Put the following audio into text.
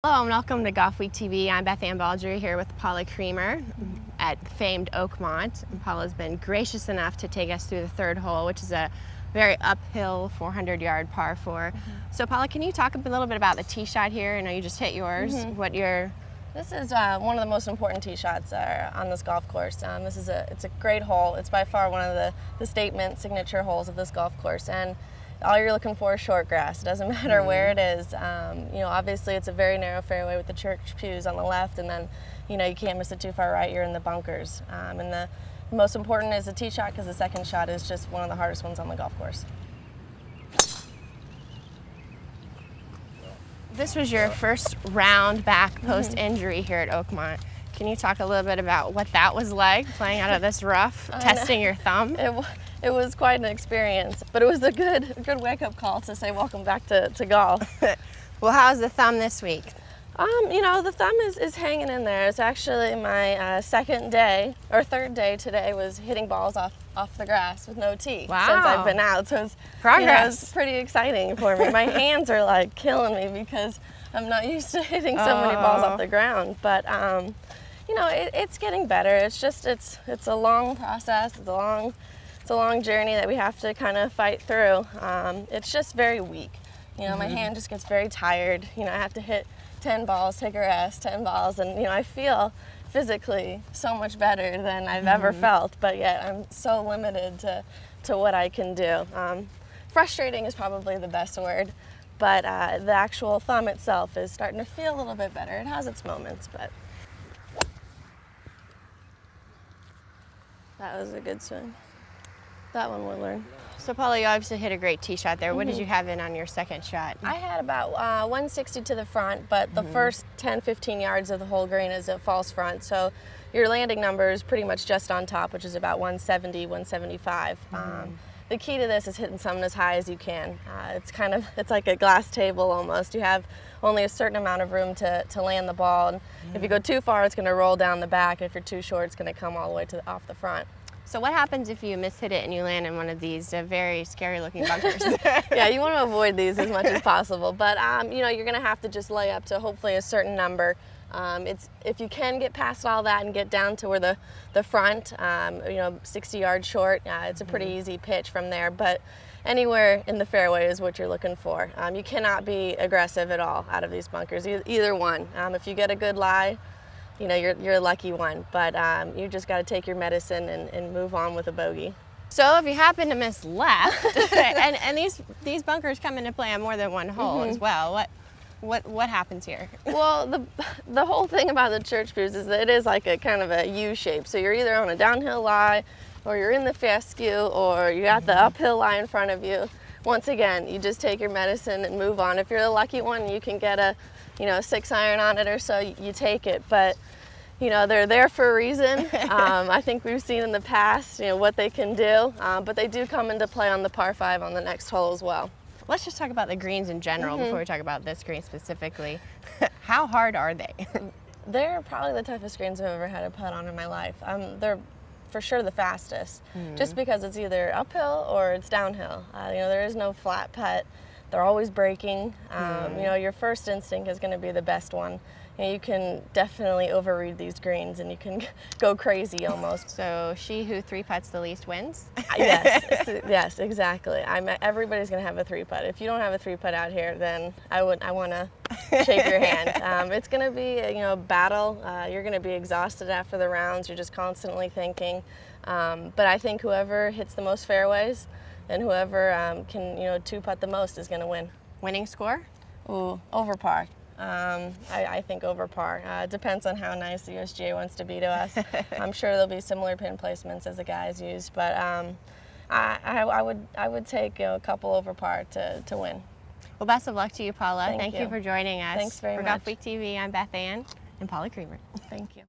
Hello and welcome to Golfweek TV. I'm Beth Ann Baldry here with Paula Creamer at famed Oakmont. And Paula's been gracious enough to take us through the third hole, which is a very uphill 400-yard par 4. So Paula, can you talk a little bit about the tee shot here? I know you just hit yours. This is one of the most important tee shots on this golf course. It's a great hole. It's by far one of the statement signature holes of this golf course. And all you're looking for is short grass. It doesn't matter where it is. Obviously it's a very narrow fairway with the church pews on the left, and then, you can't miss it too far right. You're in the bunkers. And the most important is the tee shot, because the second shot is just one of the hardest ones on the golf course. This was your first round back post-injury here at Oakmont. Can you talk a little bit about what that was like, playing out of this rough, testing your thumb? It was quite an experience, but it was a good wake-up call to say welcome back to golf. Well, how's the thumb this week? The thumb is hanging in there. It's actually my third day today was hitting balls off the grass with no tee. Wow. Since I've been out, so it's progress. It's pretty exciting for me. My hands are like killing me because I'm not used to hitting so many balls off the ground. But it's getting better. It's a long process. It's a long journey that we have to kind of fight through. It's just very weak. My hand just gets very tired. I have to hit 10 balls, take a rest, 10 balls, and I feel physically so much better than I've ever felt, but yet I'm so limited to what I can do. Frustrating is probably the best word, but the actual thumb itself is starting to feel a little bit better. It has its moments, but that was a good swing. That one we'll learn. So Paula, you obviously hit a great tee shot there. What did you have in on your second shot? I had about 160 to the front, but the first 10-15 yards of the whole green is a false front. So your landing number is pretty much just on top, which is about 170, 175. The key to this is hitting something as high as you can. It's like a glass table almost. You have only a certain amount of room to land the ball. And if you go too far, it's going to roll down the back. If you're too short, it's going to come all the way off the front. So what happens if you mishit it and you land in one of these very scary looking bunkers? Yeah, you want to avoid these as much as possible, but you're going to have to just lay up to hopefully a certain number. If you can get past all that and get down to where the front, 60 yards short, it's a pretty easy pitch from there, but anywhere in the fairway is what you're looking for. You cannot be aggressive at all out of these bunkers, either one. If you get a good lie, you're a lucky one, but you just got to take your medicine and move on with a bogey. So if you happen to miss left, and these bunkers come into play on more than one hole as well, what happens here? Well, the whole thing about the church pews is that it is like a kind of a U shape. So you're either on a downhill lie, or you're in the fescue, or you got the uphill lie in front of you. Once again, you just take your medicine and move on. If you're the lucky one, you can get a 6-iron on it or so, you take it. But they're there for a reason. I think we've seen in the past what they can do, but they do come into play on the par 5 on the next hole as well. Let's just talk about the greens in general before we talk about this green specifically. How hard are they? They're probably the toughest greens I've ever had to putt on in my life. They're for sure the fastest, just because it's either uphill or it's downhill. There is no flat putt. They're always breaking. Your first instinct is going to be the best one. You can definitely overread these greens and you can go crazy almost. So she who 3-putts the least wins? Yes, exactly. Everybody's going to have a 3-putt. If you don't have a 3-putt out here, then I want to shake your hand. It's going to be a battle. You're going to be exhausted after the rounds. You're just constantly thinking. But I think whoever hits the most fairways and whoever can 2-putt the most is going to win. Winning score? Ooh, over par. I think over par. It depends on how nice the USGA wants to be to us. I'm sure there'll be similar pin placements as the guys use, but I would take a couple over par to win. Well, best of luck to you, Paula. Thank you for joining us. Thanks very much. For Golfweek TV, I'm Beth Ann and Paula Creamer. Thank you.